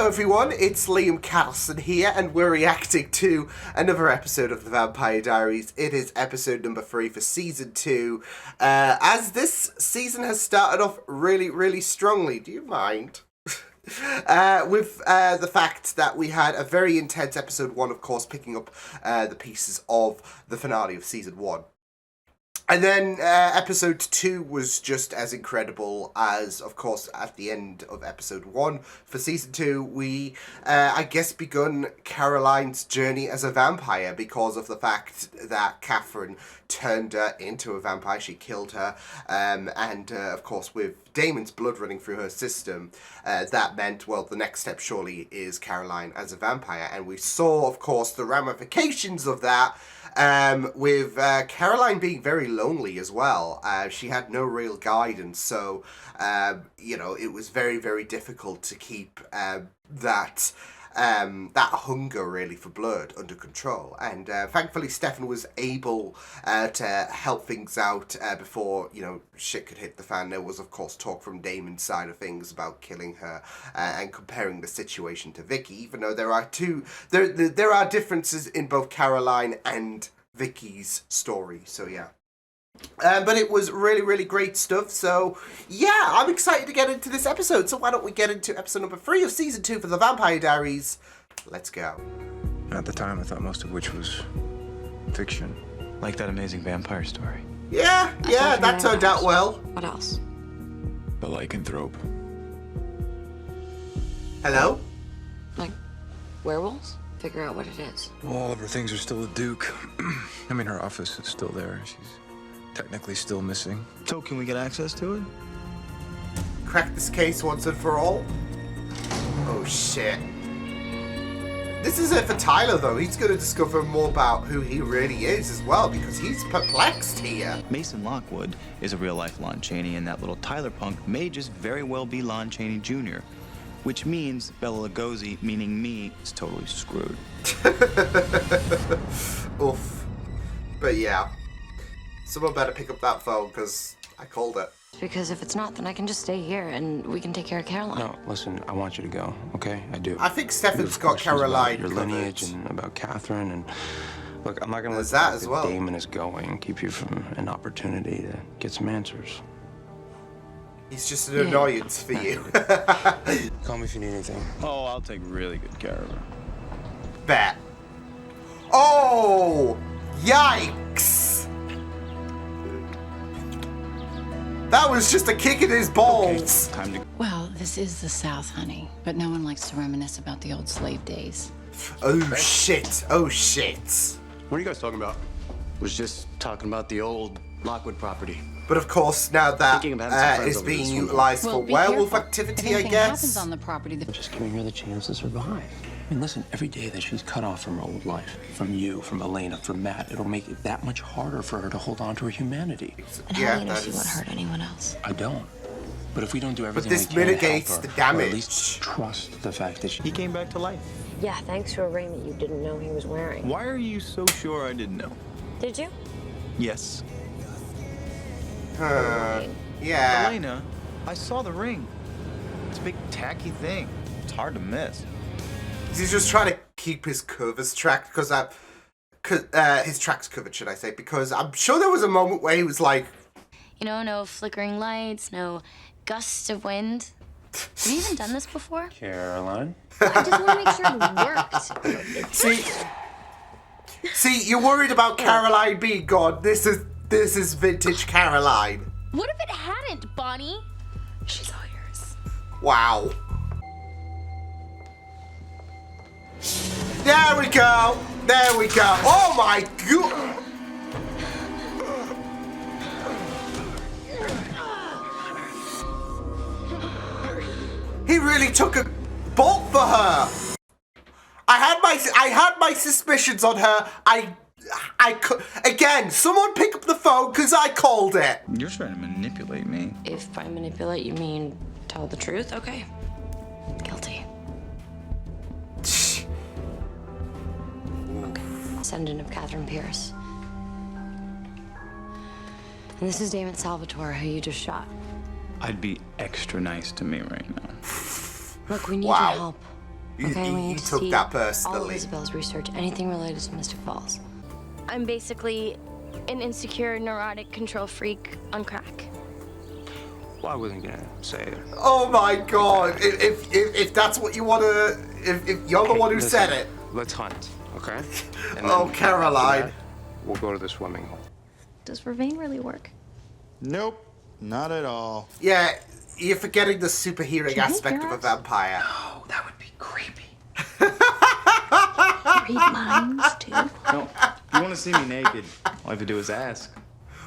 Hello everyone, it's Liam Carlson here, and we're reacting to another episode of The Vampire Diaries. It is episode number 3 for season 2. As this season has started off really strongly, do you mind? With the fact that we had a very intense episode 1, of course, picking up the pieces of the finale of season 1. And then episode 2 was just as incredible as, of course, at the end of episode 1. For season 2, we, I guess, begun Caroline's journey as a vampire because of the fact that Catherine turned her into a vampire. She killed her. And, of course, with Damon's blood running through her system, that meant, well, the next step surely is Caroline as a vampire. And we saw, of course, the ramifications of that. With Caroline being very lonely as well. She had no real guidance, so, you know, it was very difficult to keep that hunger, really, for blood under control. And thankfully, Stefan was able to help things out before, you know, shit could hit the fan. There was, of course, talk from Damon's side of things about killing her and comparing the situation to Vicky, even though there are there are differences in both Caroline and Vicky's story. So, yeah. But it was really great stuff, so yeah, I'm excited to get into this episode, so why don't we get into episode number 3 of season 2 for The Vampire Diaries. Let's go. At the time, I thought most of which was fiction. Like that amazing vampire story. Yeah, that turned out well. What else? The lycanthrope. Hello? Like werewolves? Figure out what it is. All of her things are still at Duke. I mean, her office is still there. She's technically still missing. So can we get access to it? Crack this case once and for all. Oh shit. This is it for Tyler though. He's going to discover more about who he really is as well, because he's perplexed here. Mason Lockwood is a real life Lon Chaney, and that little Tyler punk may just very well be Lon Chaney Jr., which means Bela Lugosi, meaning me, is totally screwed. Oof. But yeah. Someone better pick up that phone, because I called it. Because if it's not, then I can just stay here and we can take care of Caroline. No, listen, I want you to go, okay? I do. I think Stefan's got Caroline your lineage and about Catherine, and look, I'm not going to let that as well. Damon is going keep you from an opportunity to get some answers. He's just an annoyance for you. Call me if you need anything. Oh, I'll take really good care of her. Bet. Oh! Yikes! That was just a kick in his balls. Okay, time to... Well, this is the South, honey, but no one likes to reminisce about the old slave days. Oh shit! Oh shit! What are you guys talking about? Was just talking about the old Lockwood property. But of course, now that is being utilized for werewolf activity, I guess. Happens on the property that... Just giving her the chance to survive. I mean, listen, every day that she's cut off from her old life, from you, from Elena, from Matt, it'll make it that much harder for her to hold on to her humanity. And how do you know she won't hurt anyone else? I don't. But if we don't do everything this we can mitigates to help her, the damage. or at least trust the fact that He came back to life. Yeah, thanks to a ring that you didn't know he was wearing. Why are you so sure I didn't know? Did you? Yes. Yeah. Elena, I saw the ring. It's a big tacky thing. It's hard to miss. He's just trying to keep his covers tracked, because his tracks covered, should I say, because I'm sure there was a moment where he was like... You know, no flickering lights, no gusts of wind. Have you even done this before? Caroline? I just want to make sure it worked. See, you're worried about Caroline being gone. This is vintage Caroline. What if it hadn't, Bonnie? She's all yours. Wow. There we go. There we go. Oh my god. He really took a bolt for her. I had my suspicions on her. I could, again, someone pick up the phone because I called it. You're trying to manipulate me. If by manipulate you mean tell the truth, okay. Guilty. Descendant of Catherine Pierce. And this is Damon Salvatore, who you just shot. I'd be extra nice to me right now. Look, we need your help. Okay, we You need to took see that all of personally. Isabel's research, anything related to Mystic Falls. I'm basically an insecure, neurotic control freak on crack. Well, I wasn't gonna say it. Oh my god! If that's what you wanna, if you're the one who said it. Let's hunt, okay? And Oh, then Caroline. after that, we'll go to the swimming hole. Does Vervain really work? Nope, not at all. Yeah, you're forgetting the superhero aspect of a vampire. Oh, that would be creepy. Read minds, too. No, if you want to see me naked, all I have to do is ask.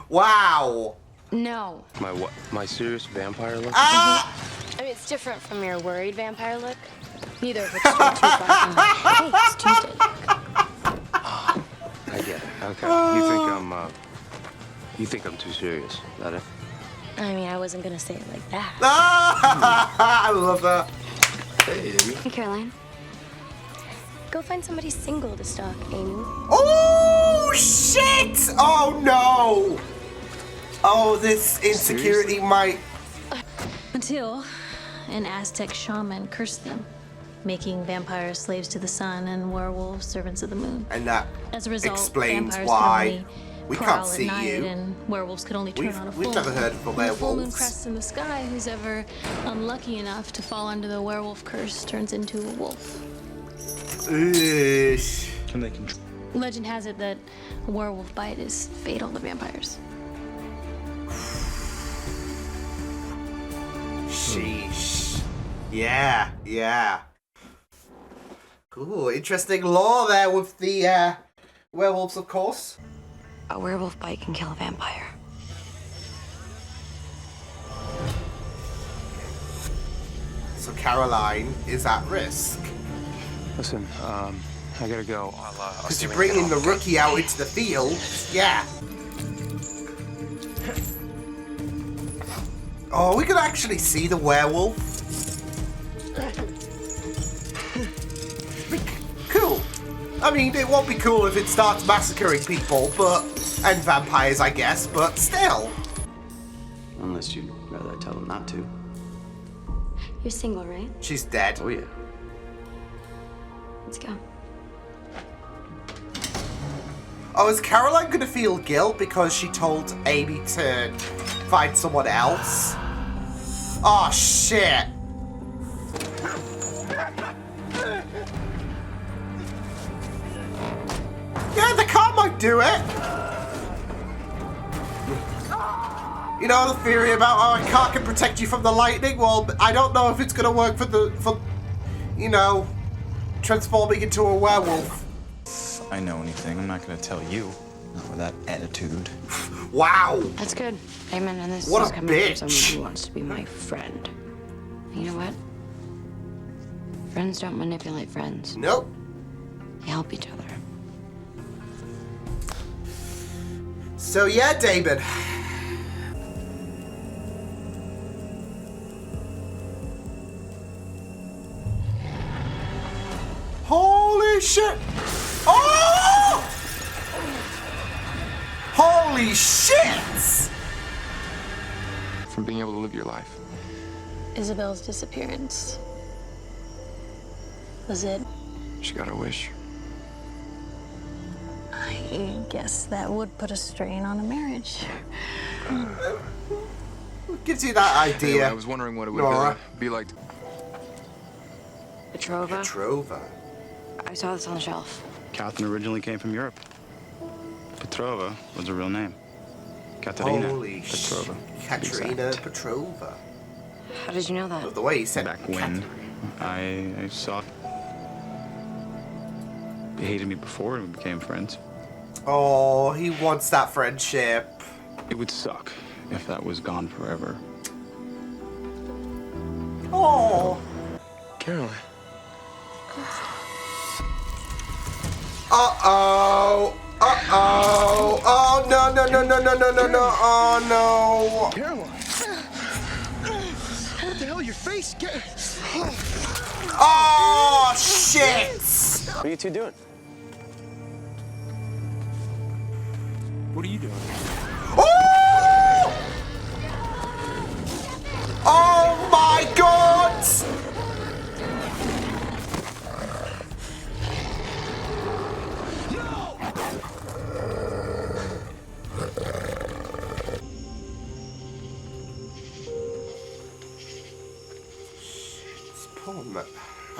Wow. No. My what? My serious vampire look? Ah! I mean, it's different from your worried vampire look. Neither of it's too far from my, hey, it's Tuesday look. I get it. Okay. You think I'm too serious? Is that it? I mean, I wasn't gonna say it like that. I love that. Hey, Hey, Caroline. Go find somebody single to stalk, Amy. Oh shit! Oh no! Oh, this insecurity might. Until an Aztec shaman cursed them, making vampires slaves to the sun and werewolves servants of the moon. And that As a result, explains vampires why could only we prowl can't at see night you. and werewolves could only turn on a full We've never moon. heard of the When the full moon werewolves. crests in the sky, who's ever unlucky enough to fall under the werewolf curse turns into a wolf. Eesh. Can they control? Legend has it that a werewolf bite is fatal to vampires. Sheesh. Yeah, yeah. Ooh, interesting lore there with the werewolves, of course. A werewolf bite can kill a vampire. So Caroline is at risk. Listen, I gotta go. I'll Because see you're you when I bringing get the home. rookie out into the field. Yeah. Oh, we could actually see the werewolf. Cool. I mean, it won't be cool if it starts massacring people, but... and vampires, I guess, but still. Unless you'd rather I tell them not to. You're single, right? She's dead. Oh, yeah. Let's go. Oh, is Caroline gonna feel guilt because she told Amy to find someone else? Oh, shit. Yeah, the car might do it. You know the theory about how a car can protect you from the lightning? Well, I don't know if it's gonna work for you know, transforming into a werewolf. I know anything. I'm not gonna tell you. Not with that attitude. Wow. That's good. Amen. And this What is a coming bitch. from someone who wants to be my friend. You know what? Friends don't manipulate friends. Nope. They help each other. So yeah, David. Holy shit! Oh! Holy shit! From being able to live your life. Isabel's disappearance. Was it? She got her wish. I guess that would put a strain on a marriage. Gives you that Anyway, idea. I was wondering what it would Nora. be like. Petrova. Petrova. I saw this on the shelf. Catherine originally came from Europe. Petrova was her real name. Katerina Holy Petrova. Katerina Petrova. How did you know that? The way he said Back when I saw. He hated me before and we became friends. Oh, he wants that friendship. It would suck if that was gone forever. Oh. Caroline. Uh-oh. Uh-oh. Oh, no, no, no, no, no, no, no, no. Oh, no. Caroline! What the hell? Your face? Oh, shit. What are you two doing? What are you doing? Oh! Oh, my God.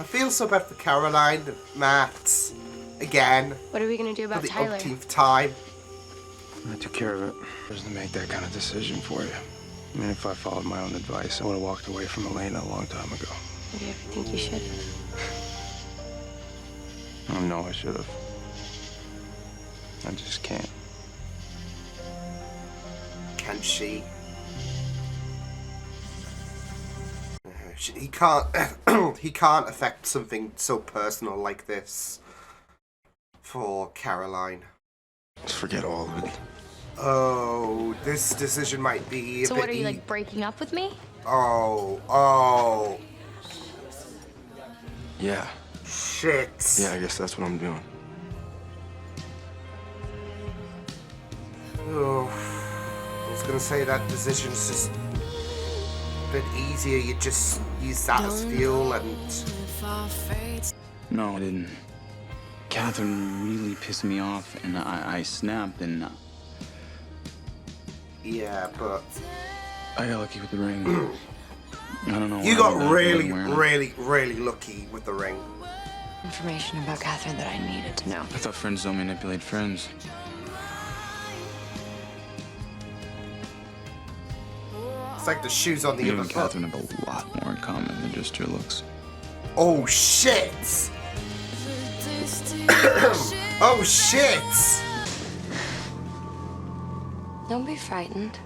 feel so bad for Caroline, Matt. Again. What are we gonna do For about the Tyler? umpteenth time. I took care of it. There's to make that kind of decision for you. I mean, if I followed my own advice, I would have walked away from Elena a long time ago. Do you ever think you should? Oh, no, I should have. I just can't. Can she? He can't. He can't affect something so personal like this for Caroline. Just forget all of it. Oh, this decision might be a So bit what are you, like, breaking up with me? Oh. Yeah. Shit. Yeah, I guess that's what I'm doing. Oh. I was gonna say that decision's just a bit easier. You just use that as fuel and... No, I didn't. Catherine really pissed me off, and I snapped, and Yeah, but... I got lucky with the ring. I don't know. You why got I really, wasn't wearing it. really lucky with the ring. Information about Catherine that I needed to know. I thought friends don't manipulate friends. It's like the shoes on the You other and foot. Catherine have a lot more in common than just your looks. Oh, shit! Oh, shit! Don't be frightened.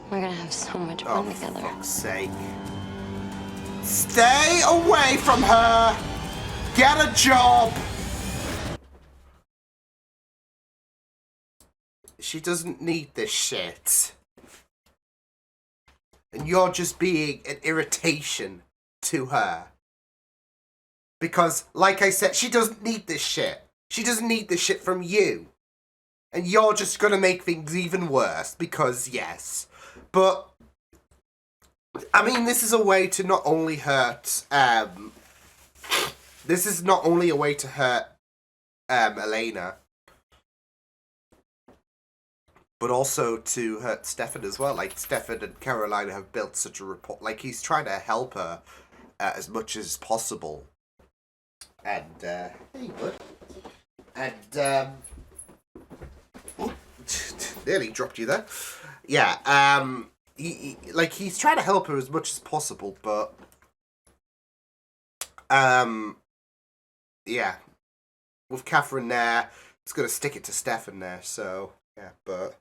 We're gonna have so much Oh, fun together. for fuck's sake. Stay away from her! Get a job! She doesn't need this shit. And you're just being an irritation to her. Because, like I said, she doesn't need this shit. She doesn't need this shit from you. And you're just gonna make things even worse, because yes. But, I mean, this is a way to not only hurt, this is not only a way to hurt, Elena, but also to hurt Stefan as well. Like, Stefan and Caroline have built such a rapport. Like, he's trying to help her as much as possible. And, hey, bud. And, oh, nearly dropped you there. Yeah, he's trying to help her as much as possible, but, yeah. With Catherine there, it's gonna stick it to Stefan there, so, yeah, but...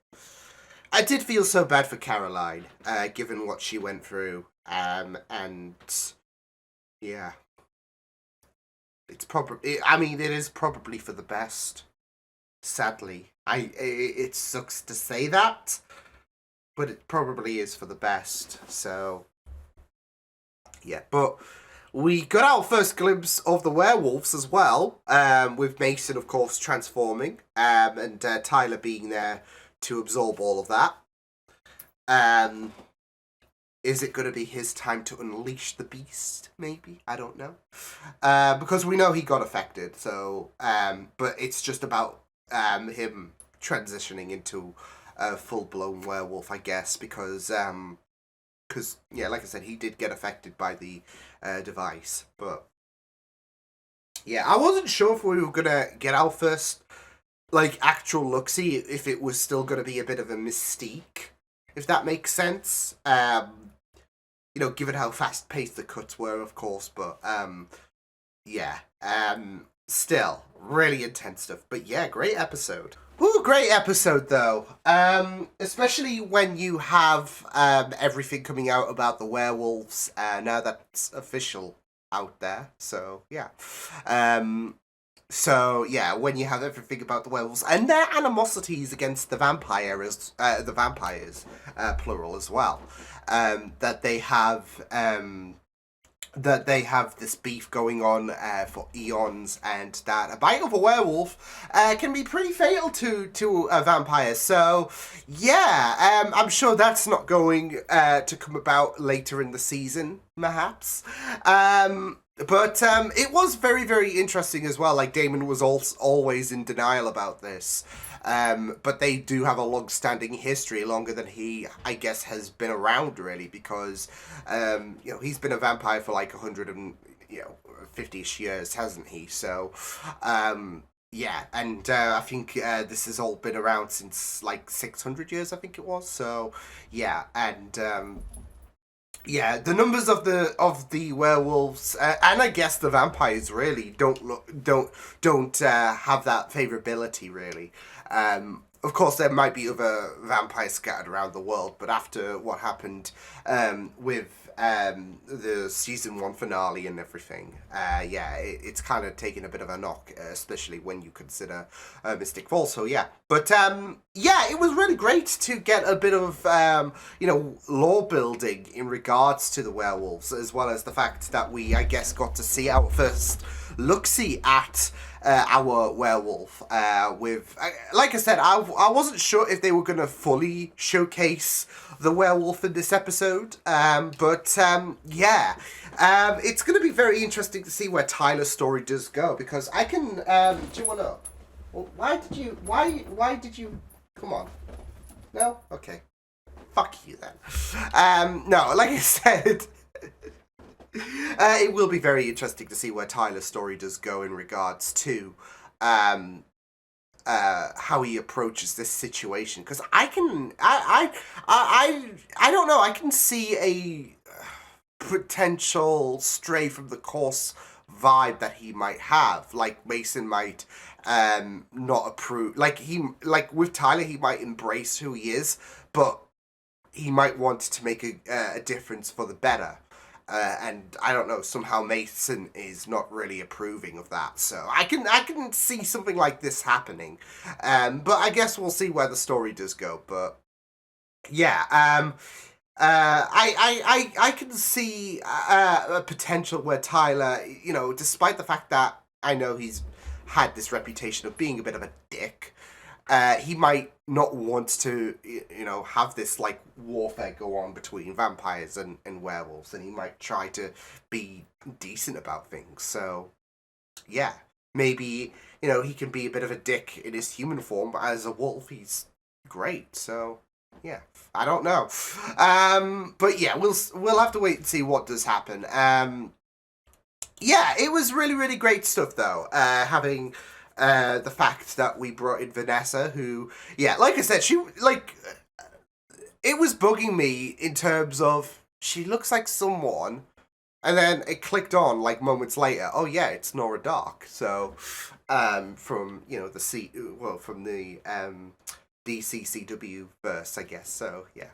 I did feel so bad for Caroline, given what she went through, and, yeah. It's probably, I mean, it is probably for the best, sadly. It sucks to say that, but it probably is for the best, so, yeah, but we got our first glimpse of the werewolves as well, with Mason, of course, transforming, and Tyler being there to absorb all of that. Is it going to be his time to unleash the beast, maybe? I don't know. Because we know he got affected, so, but it's just about him transitioning into a full-blown werewolf, I guess, because, yeah, like I said, he did get affected by the device, but, yeah, I wasn't sure if we were going to get our first, like, actual look-see, if it was still going to be a bit of a mystique, if that makes sense. You know, given how fast-paced the cuts were, of course, but, yeah, still, really intense stuff, but yeah, great episode. Ooh, great episode, though, especially when you have, everything coming out about the werewolves, now that's official out there, so, yeah. So, yeah, when you have everything about the werewolves, and their animosities against the vampires, plural as well, that they have this beef going on for eons, and that a bite of a werewolf can be pretty fatal to a vampire. So, yeah, I'm sure that's not going to come about later in the season, perhaps. But it was very, very interesting as well. Like, Damon was always in denial about this. But they do have a long-standing history, longer than he, I guess, has been around, really, because, you know, he's been a vampire for like 50-ish years, hasn't he? So, yeah, and I think this has all been around since like 600 years, I think it was. So, yeah, and yeah, the numbers of the werewolves and I guess the vampires really don't have that favorability really. Of course, there might be other vampires scattered around the world, but after what happened with the season 1 finale and everything, yeah, it's kind of taken a bit of a knock, especially when you consider Mystic Falls. So yeah, but yeah, it was really great to get a bit of lore building in regards to the werewolves, as well as the fact that we, I guess, got to see our first look-see at our werewolf with, like I said, I wasn't sure if they were going to fully showcase the werewolf in this episode, but yeah, it's going to be very interesting to see where Tyler's story does go, because I can, do you want to, well, why did you, come on, no? Okay, fuck you then. No, like I said, it will be very interesting to see where Tyler's story does go in regards to how he approaches this situation, because I don't know, I can see a potential stray from the course vibe that he might have. Like Mason might not approve, like with Tyler he might embrace who he is, but he might want to make a difference for the better. And I don't know, somehow Mason is not really approving of that. So I can see something like this happening. But I guess we'll see where the story does go. But yeah, I can see a potential where Tyler, despite the fact that I know he's had this reputation of being a bit of a dick, he might not want to, have this, like, warfare go on between vampires and werewolves, and he might try to be decent about things. So, yeah, maybe, he can be a bit of a dick in his human form, but as a wolf, he's great. So, yeah, I don't know. But yeah, we'll have to wait and see what does happen. Yeah, it was really, really great stuff, though, having the fact that we brought in Vanessa, who, yeah, like I said, she, like, it was bugging me in terms of, she looks like someone, and then it clicked on, like, moments later, oh yeah, it's Nora Dark. So, from, from the, DCCW verse, I guess, so, yeah.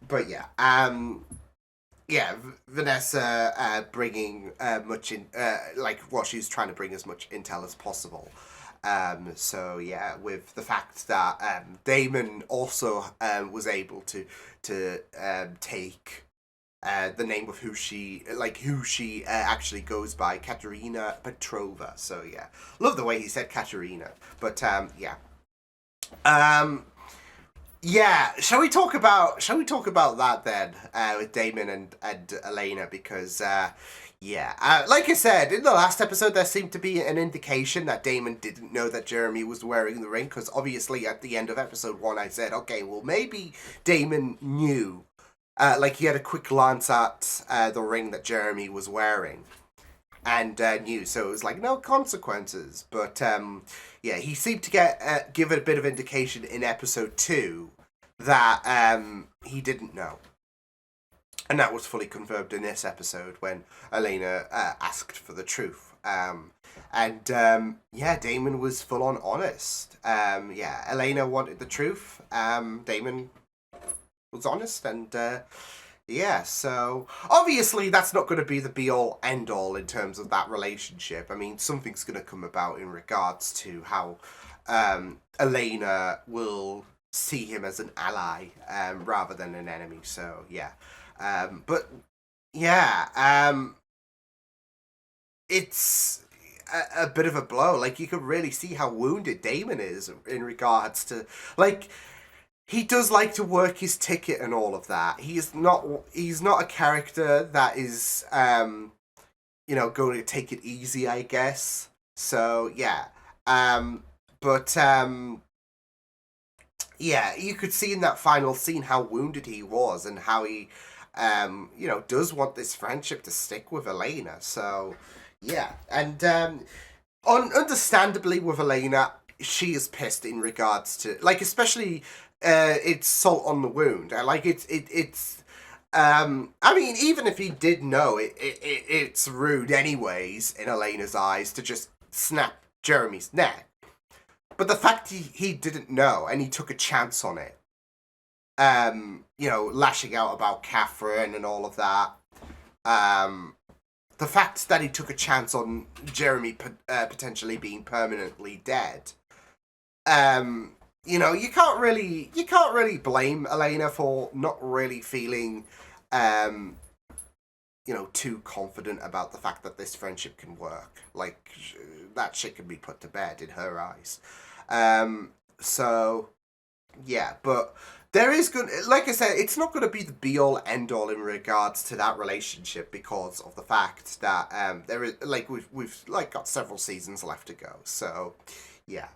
But yeah, yeah, Vanessa bringing much in, she's trying to bring as much intel as possible. So yeah, with the fact that Damon also was able to take the name of who she actually goes by, Katerina Petrova. So yeah, love the way he said Katerina. But yeah. Yeah, shall we talk about that then, with Damon and Elena, because, yeah, like I said, in the last episode there seemed to be an indication that Damon didn't know that Jeremy was wearing the ring, because obviously at the end of episode 1 I said, okay, well maybe Damon knew, like he had a quick glance at the ring that Jeremy was wearing, and knew, so it was like, no consequences. But yeah, he seemed to give it a bit of indication in episode 2 that he didn't know, and that was fully confirmed in this episode when Elena asked for the truth. And yeah, Damon was full on honest. Yeah, Elena wanted the truth. Damon was honest, and yeah, so obviously that's not going to be the be-all, end-all in terms of that relationship. I mean, something's going to come about in regards to how Elena will see him as an ally rather than an enemy. So yeah, but yeah, it's a bit of a blow. Like, you could really see how wounded Damon is in regards to, like, he does like to work his ticket and all of that. He's not a character that is, going to take it easy, I guess. So, yeah. But, yeah, you could see in that final scene how wounded he was, and how he, does want this friendship to stick with Elena. So, yeah. And understandably with Elena, she is pissed in regards to, like, especially it's salt on the wound. I mean, even if he did know, it's rude anyways in Elena's eyes to just snap Jeremy's neck. But the fact he didn't know and he took a chance on it, lashing out about Catherine and all of that, the fact that he took a chance on Jeremy potentially being permanently dead, you can't really blame Elena for not really feeling, too confident about the fact that this friendship can work. Like, that shit can be put to bed in her eyes. So, yeah, but there is good, like I said, it's not going to be the be-all, end-all in regards to that relationship because of the fact that, there is, like, we've got several seasons left to go. So, yeah.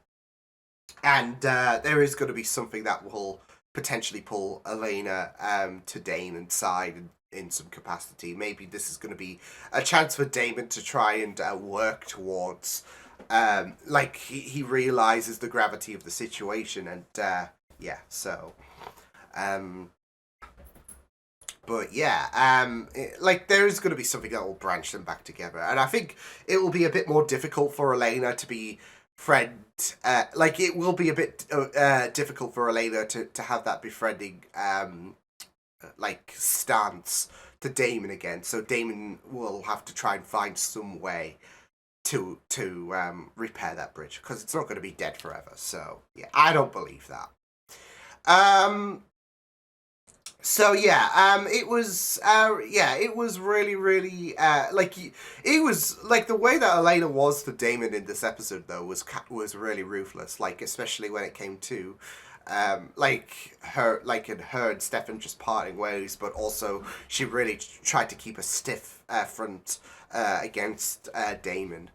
And there is going to be something that will potentially pull Elena to Damon's side in some capacity. Maybe this is going to be a chance for Damon to try and work towards, he realizes the gravity of the situation, and yeah, so, but yeah, there's going to be something that will branch them back together, and I think it will be a bit more difficult for Elena to be it will be a bit difficult for Elena to have that befriending stance to Damon again. So Damon will have to try and find some way to repair that bridge, because it's not going to be dead forever. So yeah, I don't believe that. So yeah, it was really, really, it was, like, the way that Elena was to Damon in this episode, though, was really ruthless, like, especially when it came to, her and Stefan just parting ways, but also she really tried to keep a stiff front against Damon,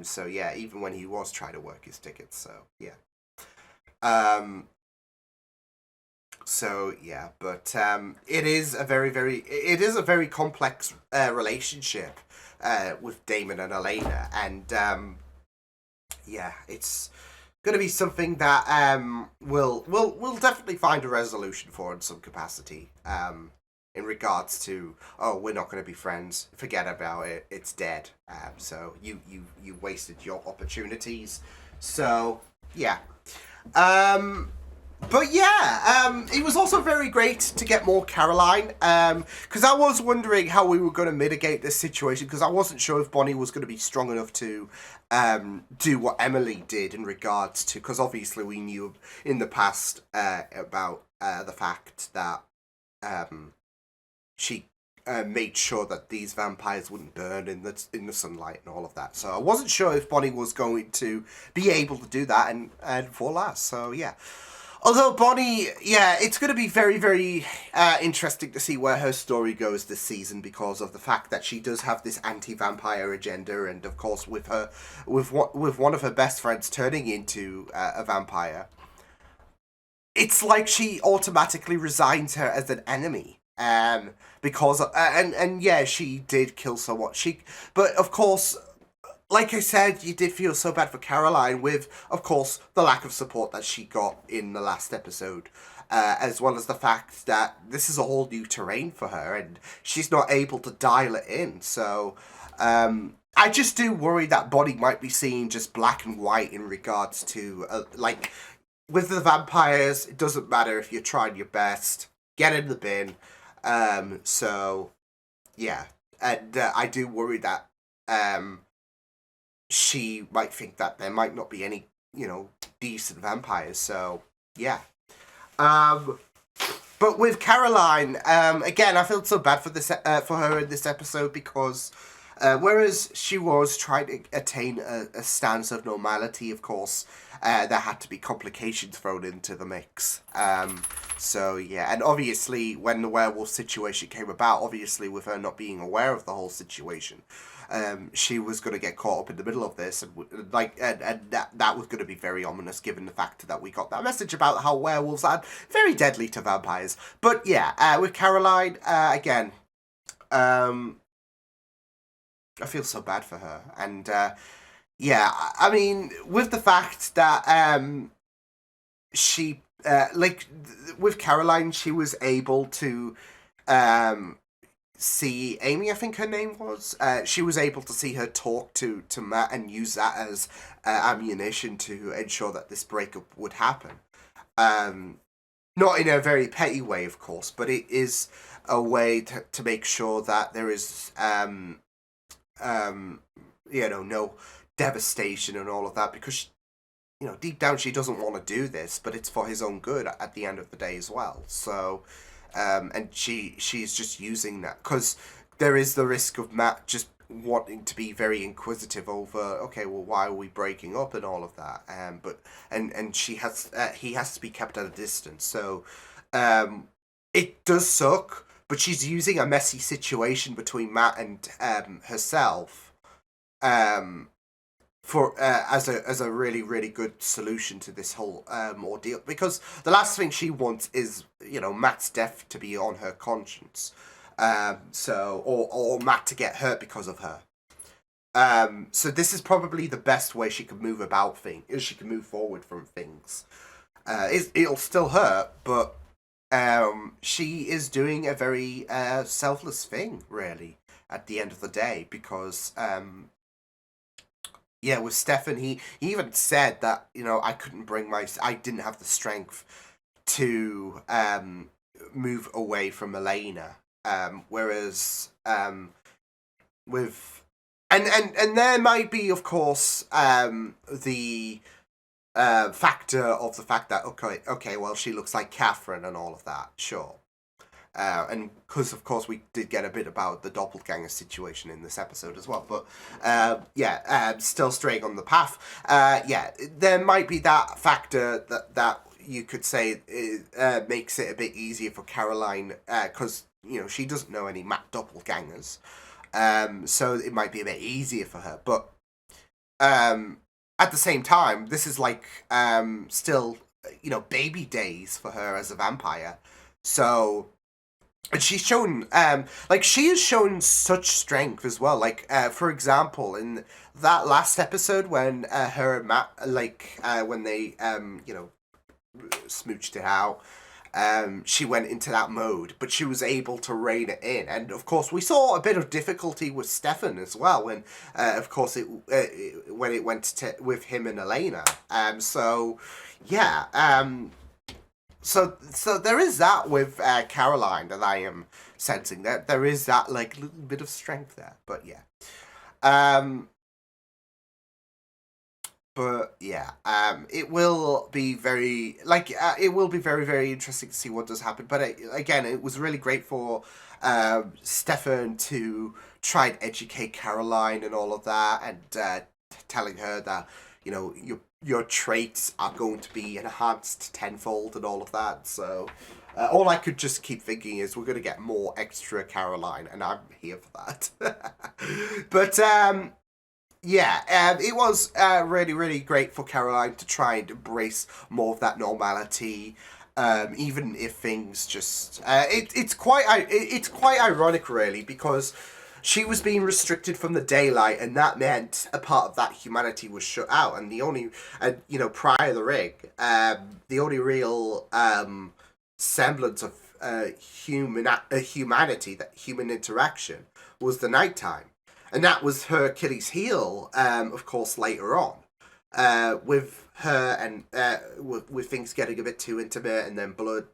so yeah, even when he was trying to work his tickets, so yeah. So yeah, but it is a very complex relationship with Damon and Elena, and yeah, it's going to be something that we'll definitely find a resolution for in some capacity. In regards to, we're not going to be friends, forget about it, it's dead. So you wasted your opportunities. So yeah. But yeah, it was also very great to get more Caroline, because I was wondering how we were going to mitigate this situation, because I wasn't sure if Bonnie was going to be strong enough to do what Emily did in regards to, because obviously we knew in the past about the fact that she made sure that these vampires wouldn't burn in the sunlight and all of that. So I wasn't sure if Bonnie was going to be able to do that, and voila, so yeah. Although Bonnie, yeah, it's going to be very, very interesting to see where her story goes this season, because of the fact that she does have this anti-vampire agenda, and of course with one of her best friends turning into a vampire, it's like she automatically resigns her as an enemy, because and yeah, she did kill someone. But of course, like I said, you did feel so bad for Caroline with, of course, the lack of support that she got in the last episode, as well as the fact that this is a whole new terrain for her, and she's not able to dial it in. So, I just do worry that Bonnie might be seeing just black and white in regards to, with the vampires, it doesn't matter if you're trying your best, get in the bin. So, yeah, and I do worry that, she might think that there might not be any, decent vampires, so, yeah. But with Caroline, again, I felt so bad for her in this episode, because Whereas she was trying to attain a stance of normality, of course, there had to be complications thrown into the mix. So, yeah, and obviously, when the werewolf situation came about, obviously, with her not being aware of the whole situation, she was going to get caught up in the middle of this, and that was going to be very ominous, given the fact that we got that message about how werewolves are very deadly to vampires. But yeah, with Caroline, again, I feel so bad for her, and yeah, I mean, with the fact that she with Caroline, she was able to see Amy, I think her name was. She was able to see her talk to Matt and use that as ammunition to ensure that this breakup would happen. Not in a very petty way, of course, but it is a way to make sure that there is, no devastation and all of that, because, deep down she doesn't want to do this, but it's for his own good at the end of the day as well. So, and she's just using that, because there is the risk of Matt just wanting to be very inquisitive over, okay, well, why are we breaking up and all of that, but he has to be kept at a distance. So it does suck, but she's using a messy situation between Matt and herself for as a really, really good solution to this whole ordeal, because the last thing she wants is, Matt's death to be on her conscience, or Matt to get hurt because of her. So this is probably the best way she can move about things, is she can move forward from things. It'll still hurt, but she is doing a very selfless thing, really, at the end of the day, because with Stefan, he even said that, I didn't have the strength to move away from Elena, whereas with and there might be, of course, the factor of the fact that okay, well, she looks like Catherine and all of that, sure. And because, of course, we did get a bit about the doppelganger situation in this episode as well. But, still straying on the path. There might be that factor that you could say makes it a bit easier for Caroline, because, she doesn't know any Matt doppelgangers. So it might be a bit easier for her. But at the same time, this is like still, baby days for her as a vampire. So... And she's shown, she has shown such strength as well. For example, in that last episode when her and Matt, when they, smooched it out, she went into that mode, but she was able to rein it in. And, of course, we saw a bit of difficulty with Stefan as well, when, of course, when it went with him and Elena. So there is that with Caroline that I am sensing, that there is that little bit of strength there. But yeah, it will be very very interesting to see what does happen. But again, it was really great for Stefan to try and educate Caroline and all of that, and telling her that your traits are going to be enhanced tenfold and all of that. So all I could just keep thinking is we're going to get more extra Caroline, and I'm here for that. But it was really, really great for Caroline to try and embrace more of that normality. Even if things just it's quite ironic, really, because she was being restricted from the daylight, and that meant a part of that humanity was shut out. And the only, prior to the ring, the only real semblance of humanity, that human interaction, was the nighttime. And that was her Achilles heel, of course, later on. With her and with things getting a bit too intimate, and then blood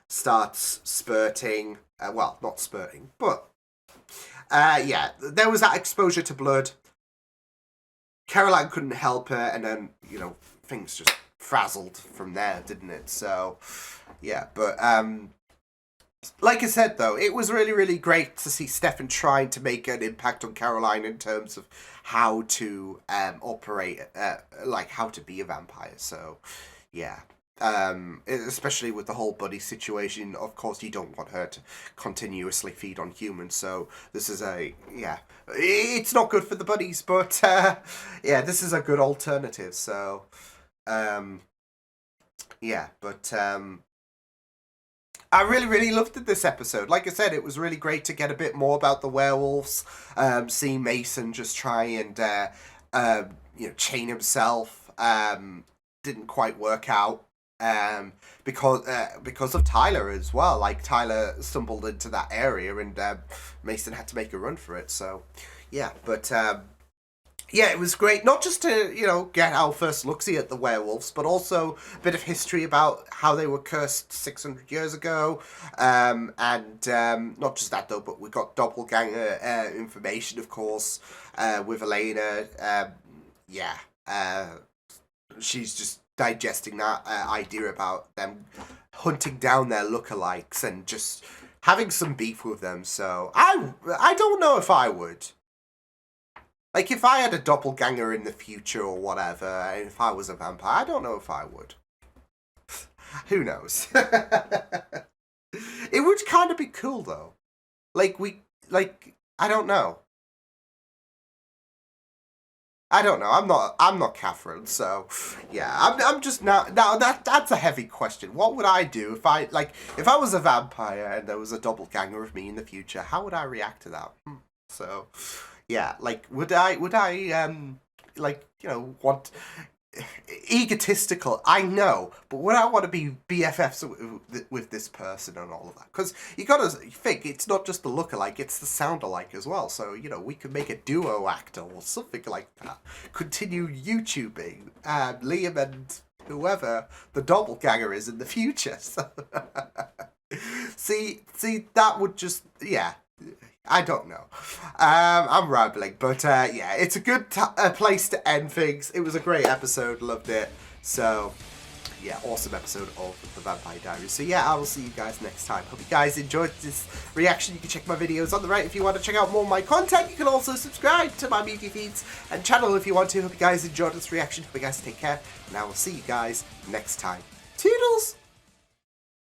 starts spurting. Well, not spurting, but... there was that exposure to blood. Caroline couldn't help her, and then, things just frazzled from there, didn't it? So, yeah, but, like I said, though, it was really, really great to see Stefan trying to make an impact on Caroline in terms of how to operate, like how to be a vampire. So, yeah. Especially with the whole buddy situation, of course, you don't want her to continuously feed on humans. So this is it's not good for the buddies, but yeah, this is a good alternative. So, I really, really loved this episode. Like I said, it was really great to get a bit more about the werewolves. See Mason just try and chain himself. Didn't quite work out. Because of Tyler as well. Like, Tyler stumbled into that area and Mason had to make a run for it. So, yeah. But, it was great. Not just to, get our first look-see at the werewolves, but also a bit of history about how they were cursed 600 years ago. And not just that, though, but we got doppelganger information, of course, with Elena. She's just digesting that idea about them hunting down their lookalikes and just having some beef with them. So I don't know if I would. Like, if I had a doppelganger in the future or whatever, and if I was a vampire, I don't know if I would. Who knows? It would kind of be cool, though. I don't know. I don't know. I'm not Catherine, so yeah. I'm just not. Now that's a heavy question. What would I do if I was a vampire and there was a doppelganger of me in the future? How would I react to that? So, yeah. Like, would I want egotistical? I know, but would I want to be BFFs with this person and all of that? Because you gotta think, it's not just the look-alike, it's the sound-alike as well. So, we could make a duo actor or something like that. Continue YouTubing Liam and whoever the doppelganger is in the future. So see, that would just, yeah. I don't know. I'm rambling, but it's a good place to end things. It was a great episode, loved it. So, yeah, awesome episode of The Vampire Diaries. So, yeah, I will see you guys next time. Hope you guys enjoyed this reaction. You can check my videos on the right if you want to check out more of my content. You can also subscribe to my media feeds and channel if you want to. Hope you guys enjoyed this reaction. Hope you guys take care, and I will see you guys next time. Toodles!